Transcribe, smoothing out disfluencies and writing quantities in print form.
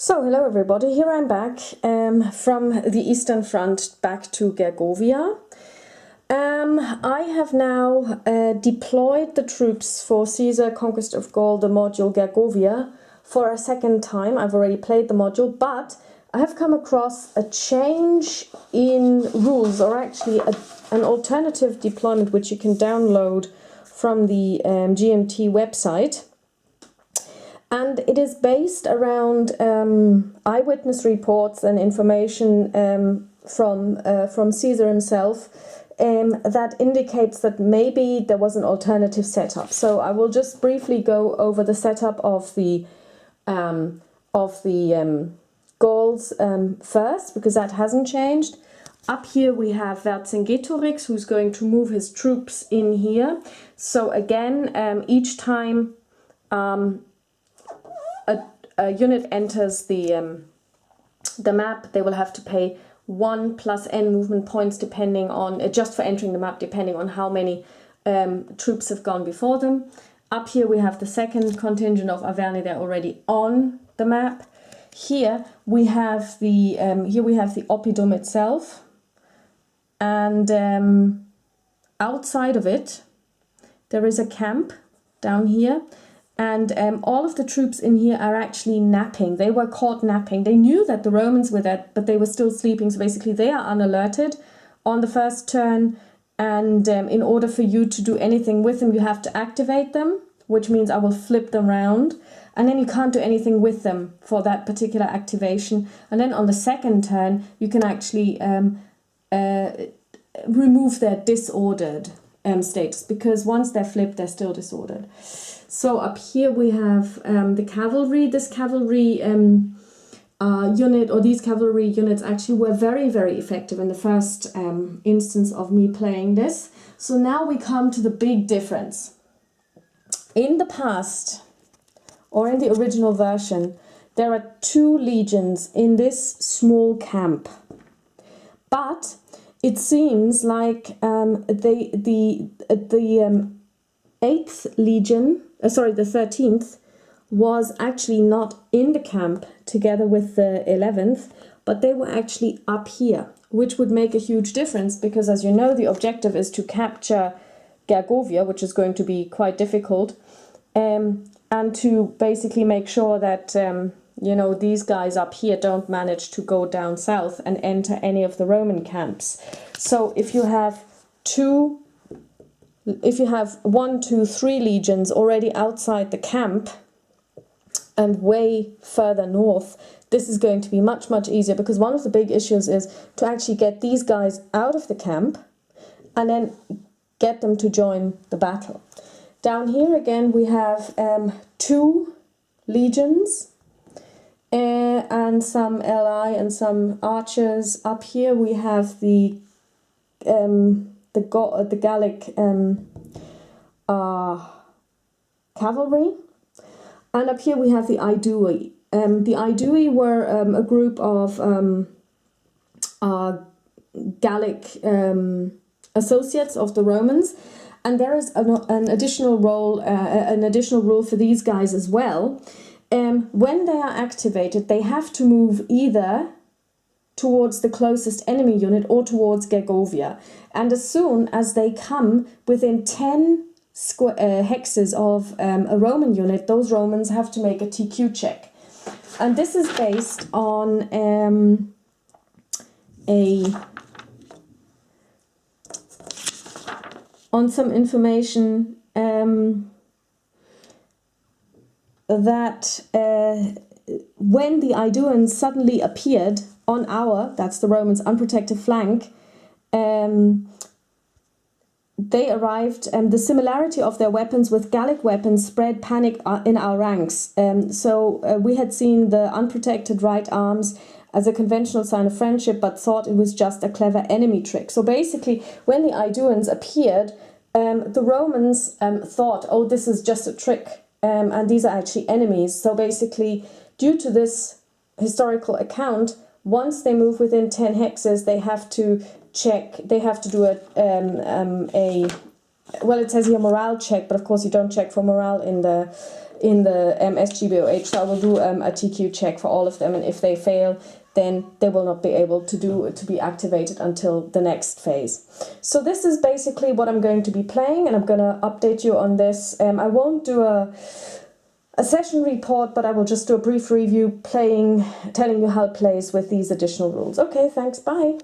So, hello everybody, here I'm back from the Eastern Front back to Gergovia. I have now deployed the troops for Caesar Conquest of Gaul, the module Gergovia, for a second time. I've already played the module, but I have come across a change in rules, or actually an alternative deployment which you can download from the GMT website. And it is based around eyewitness reports and information from Caesar himself that indicates that maybe there was an alternative setup. So I will just briefly go over the setup of the Gauls first, because that hasn't changed. Up here we have Vercingetorix, who's going to move his troops in here. So again, each time a unit enters the map, they will have to pay 1 plus n movement points depending on, just for entering the map, depending on how many troops have gone before them. Up here we have the second contingent of Averni, they're already on the map. Here we have the oppidum itself, and outside of it there is a camp down here. And all of the troops in here are actually napping. They were caught napping. They knew that the Romans were there, but they were still sleeping. So basically they are unalerted on the first turn. And in order for you to do anything with them, you have to activate them, which means I will flip them around. And then you can't do anything with them for that particular activation. And then on the second turn, you can actually remove their disordered status, because once they're flipped, they're still disordered. So up here we have the cavalry. This cavalry unit, or these cavalry units, actually were very, very effective in the first instance of me playing this. So now we come to the big difference. In the past, or in the original version, there are 2 legions in this small camp. But it seems like the 8th legion, the 13th, was actually not in the camp together with the 11th, but they were actually up here, which would make a huge difference, because as you know, the objective is to capture Gergovia, which is going to be quite difficult, and to basically make sure that these guys up here don't manage to go down south and enter any of the Roman camps. So if you have 1, 2, 3 legions already outside the camp and way further north, this is going to be much, much easier, because one of the big issues is to actually get these guys out of the camp and then get them to join the battle. Down here again we have 2 legions and some LI and some archers. Up here we have the Gallic cavalry, and up here we have the Aedui. The Aedui were a group of Gallic associates of the Romans, and there is an additional rule for these guys as well. When they are activated, they have to move either towards the closest enemy unit or towards Gergovia. And as soon as they come within 10 hexes of a Roman unit, those Romans have to make a TQ check. And this is based on some information that when the Aeduans suddenly appeared on that's the Romans' unprotected flank, they arrived, the similarity of their weapons with Gallic weapons spread panic in our ranks. So we had seen the unprotected right arms as a conventional sign of friendship, but thought it was just a clever enemy trick. So basically, when the Aeduans appeared, the Romans thought, oh, this is just a trick, and these are actually enemies. So basically, due to this historical account, once they move within 10 hexes, they have to check, they have to do well, it says here morale check, but of course you don't check for morale in the SGBOH, so I will do a TQ check for all of them, and if they fail, then they will not be able to be activated until the next phase. So this is basically what I'm going to be playing, and I'm going to update you on this. I won't do a session report, but I will just do a brief review, telling you how it plays with these additional rules. Okay, thanks, bye.